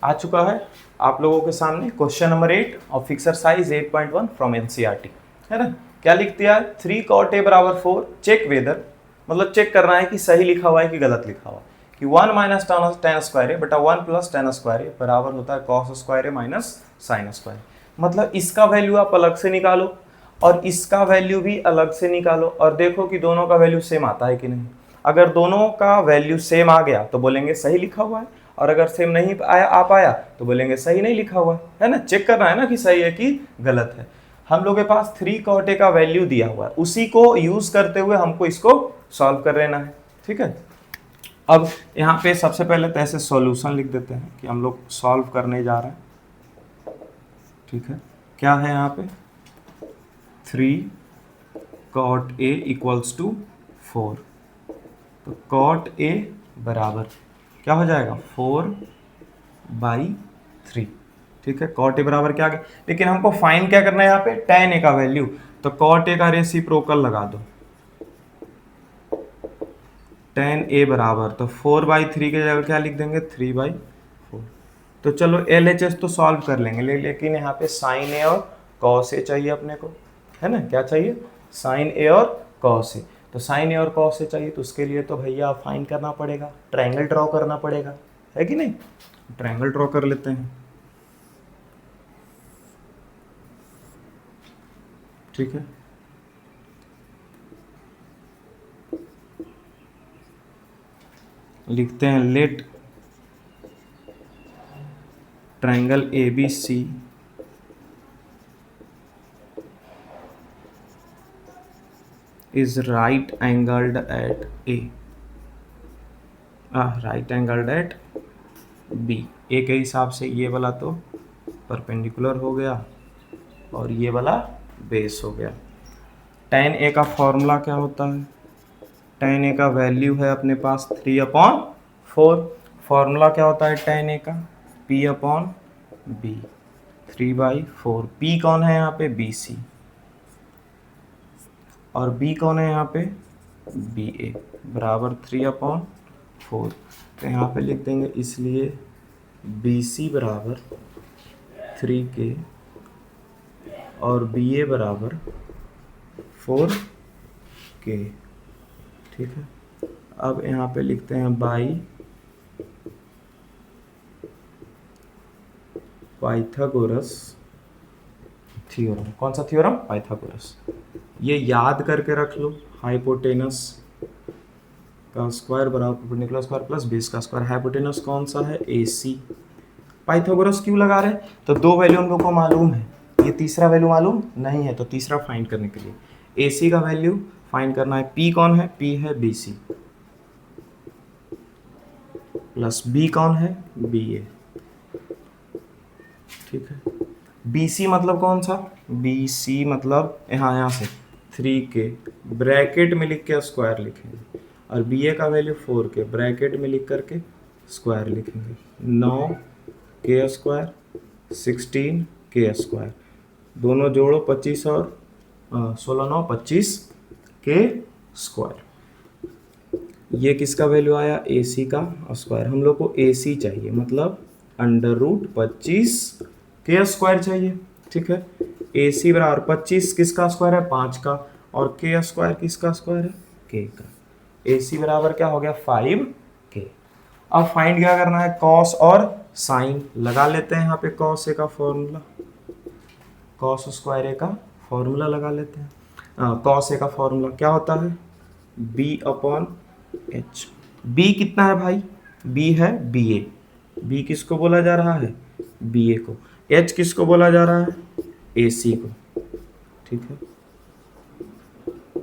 आ चुका है आप लोगों के सामने question number 8 of exercise 8.1 from NCERT, है ना। क्या लिख दिया है, 3 cot a बराबर 4 चेक वेदर, मतलब चेक करना है कि सही लिखा हुआ है कि गलत लिखा हुआ है, कि 1 माइनस tan स्क्वायर ए बटा 1 प्लस tan स्क्वायर ए बराबर होता है cos स्क्वायर ए माइनस साइन स्क्वायर। मतलब इसका वैल्यू आप अलग से निकालो और इसका वैल्यू भी अलग से निकालो और देखो कि दोनों का वैल्यू सेम आता है कि नहीं। अगर दोनों का वैल्यू सेम आ गया तो बोलेंगे सही लिखा हुआ है, और अगर सेम नहीं आया आ पाया तो बोलेंगे सही नहीं लिखा हुआ है ना। चेक करना है ना कि सही है कि गलत है। हम लोग के पास 3 cot a का वैल्यू दिया हुआ है, उसी को यूज करते हुए हमको इसको सॉल्व कर लेना है, ठीक है। अब यहाँ पे सबसे पहले तो ऐसे सॉल्यूशन लिख देते हैं कि हम लोग सॉल्व करने जा रहे हैं, ठीक है। क्या है यहाँ पे, 3 cot a इक्वल्स टू 4, तो cot a बराबर क्या हो जाएगा 4/3, ठीक है। cot a बराबर क्या आ गया, लेकिन हमको फाइंड क्या करना है यहाँ पे, tan a का वैल्यू, तो cot a का रेसिप्रोकल लगा दो, tan a बराबर तो 4/3 की जगह क्या लिख देंगे 3/4। तो चलो LHS तो सॉल्व कर लेंगे, लेकिन यहाँ पे sin a और cos a चाहिए अपने को, है ना। क्या चाहिए, sin a और cos a। तो sin a और cos a चाहिए, तो उसके लिए तो भैया फाइंड करना पड़ेगा, ट्रायंगल ड्रॉ करना पड़ेगा, है कि नहीं। ट्रायंगल ड्रॉ कर लेते हैं, ठीक है। लिखते हैं let triangle ABC is right angled at A, right angled at B। A के हिसाब से ये वाला तो परपेंडिकुलर हो गया और ये वाला बेस हो गया। tan A का फॉर्मूला क्या होता है, tan A का वैल्यू है अपने पास 3/4। फॉर्मूला क्या होता है tan A का, P/B 3/4। P कौन है यहाँ पे, BC, और B कौन है यहाँ पे, BA बराबर 3/4। तो यहाँ पे लिख देंगे, इसलिए BC बराबर 3K और BA बराबर 4K, ठीक है। अब यहाँ पे लिखते हैं बाई पाइथागोरस थ्योरम। कौन सा थ्योरम, पाइथागोरस। ये याद करके रख लो, हाइपोटेनस का स्क्वायर बराबर परपेंडिकुलर स्क्वायर प्लस बेस का स्क्वायर। हाइपोटेनस कौन सा है, AC। पाइथागोरस क्यों लगा रहे हैं, तो 2 वैल्यू हम लोग को मालूम है, ये तीसरा वैल्यू मालूम नहीं है, तो तीसरा फाइंड करने के लिए AC का वैल्यू फाइंड करना है। P कौन है, P है BC प्लस B कौन है, BA, ठीक है। BC मतलब कौन सा, BC मतलब यहाँ से 3K ब्रैकेट में लिख के स्क्वायर लिखेंगे, और BA का वैल्यू 4K ब्रैकेट में लिख करके स्क्वायर लिखेंगे। 9K स्क्वायर 16K स्क्वायर, दोनों जोड़ो 25 और 16 9 25K स्क्वायर। ये किसका वैल्यू आया, AC का स्क्वायर। हम लोग को AC चाहिए, मतलब √25K स्क्वायर चाहिए, ठीक है। AC बराबर 25 किसका स्क्वायर है, 5 का, और K स्क्वायर किसका स्क्वायर है, K का। AC बराबर क्या हो गया 5K। अब फाइंड क्या करना है, कॉस और साइन लगा लेते हैं यहाँ पे। कॉस ए का फॉर्मूला, कॉस स्क्वायर ए का फॉर्मूला लगा लेते हैं। कॉस ए का फॉर्मूला क्या होता है, B/H। B कितना है भाई, B है BA। B किसको बोला जा रहा है, BA को। H किसको बोला जा रहा है, AC को, ठीक है।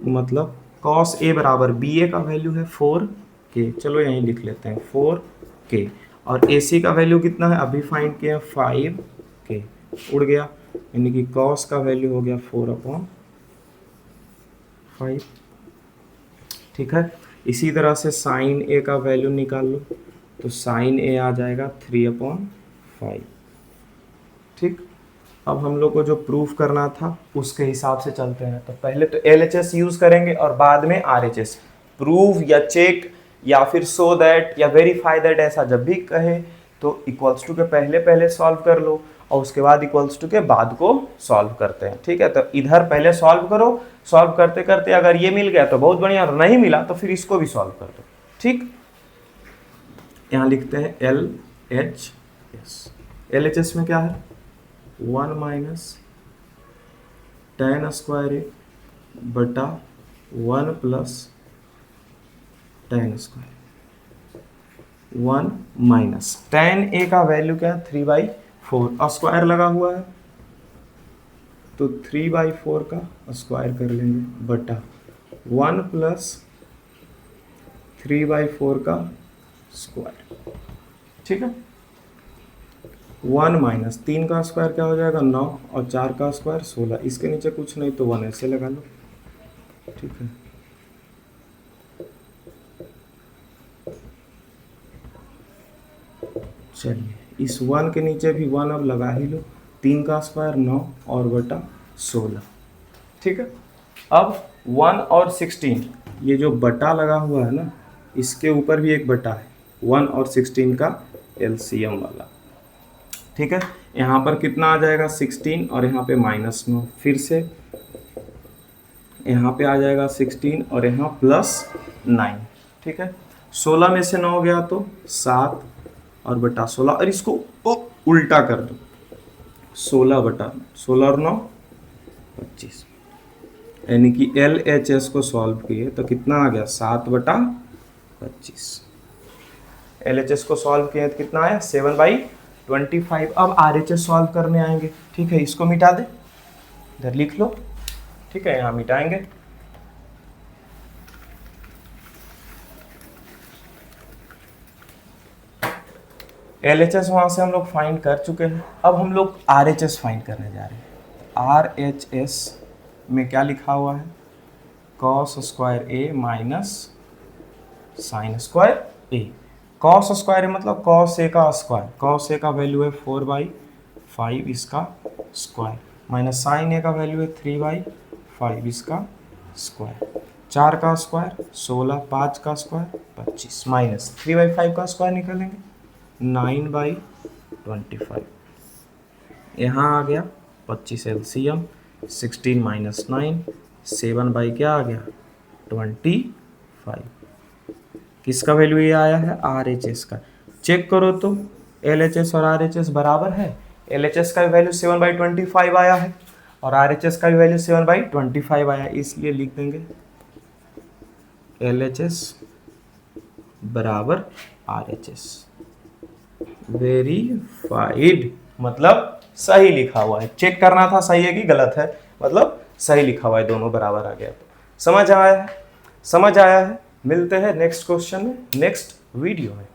मतलब cos A बराबर BA का वैल्यू है 4K, चलो यहीं लिख लेते हैं 4K, और AC का वैल्यू कितना है, अभी फाइंड किया 5K, उड़ गया, यानी कि cos का वैल्यू हो गया 4/5, ठीक है। इसी तरह से sin A का वैल्यू निकाल लो, तो sin A आ जाएगा 3/5, ठीक। अब हम लोग को जो प्रूफ करना था उसके हिसाब से चलते हैं। तो पहले तो LHS यूज करेंगे और बाद में RHS। प्रूफ या चेक या फिर शो दैट या वेरीफाई दैट, ऐसा जब भी कहे तो इक्वल्स टू के पहले पहले सॉल्व कर लो और उसके बाद इक्वल्स टू के बाद को सॉल्व करते हैं। ठीक है, तो इधर पहले सॉल्व करो, सॉल्व करते करते अगर ये मिल गया तो बहुत बढ़िया, और नहीं मिला तो फिर इसको भी सॉल्व कर दो। ठीक, यहाँ लिखते हैं LHS। LHS में क्या है 1 माइनस tan स्क्वायर ए बटा 1 plus tan square, 1 minus tan ए का वैल्यू क्या है 3/4, स्क्वायर लगा हुआ है तो 3/4 का स्क्वायर कर लेंगे बटा 1 प्लस 3/4 का स्क्वायर। ठीक है, 1 माइनस 3 का स्क्वायर क्या हो जाएगा 9 और 4 का स्क्वायर 16, इसके नीचे कुछ नहीं तो 1 ऐसे लगा लो। ठीक है, चलिए इस 1 के नीचे भी 1 अब लगा ही लो, 3 का स्क्वायर 9 और बटा 16। ठीक है, अब 1 और 16 ये जो बटा लगा हुआ है ना, इसके ऊपर भी एक बटा है, 1 और 16 का एलसीएम वाला। ठीक है, यहाँ पर कितना आ जाएगा 16 और यहाँ पे -9, फिर से यहाँ पे आ जाएगा 16 और यहाँ +9। ठीक है, 16 में से 9 गया तो 7 और बटा 16, और इसको उल्टा कर दो 16 बटा 16 और 9 25, यानी कि LHS को सॉल्व किए तो कितना आ गया 7 बटा 25। LHS को सॉल्व किए तो कितना आया 7/25। अब RHS सॉल्व करने आएंगे। ठीक है, इसको मिटा दे, इधर लिख लो। ठीक है, यहाँ मिटाएंगे। LHS वहां से हम लोग फाइंड कर चुके हैं, अब हम लोग RHS फाइंड करने जा रहे हैं। RHS में क्या लिखा हुआ है cos square a minus sine square a। cos square मतलब cos a का स्क्वायर, cos a का वैल्यू है 4/5 इसका स्क्वायर, माइनस साइन a का वैल्यू है 3/5 इसका स्क्वायर, 4 का स्क्वायर 16, 5 का स्क्वायर 25, माइनस 3/5 का स्क्वायर निकालेंगे 9/25। यहाँ आ गया 25 एलसीएम, 16 माइनस 9 7 बाई क्या आ गया 25। किसका वैल्यू ये आया है RHS का। चेक करो तो LHS और RHS बराबर है। LHS का वैल्यू 7/25 आया है और RHS का वैल्यू 7/25 आया, इसलिए लिख देंगे LHS बराबर RHS। वेरीफाइड मतलब सही लिखा हुआ है, चेक करना था सही है कि गलत है, मतलब सही लिखा हुआ है, दोनों बराबर आ गया। तो समझ आया है, समझ आया है। मिलते हैं नेक्स्ट क्वेश्चन में, नेक्स्ट वीडियो में।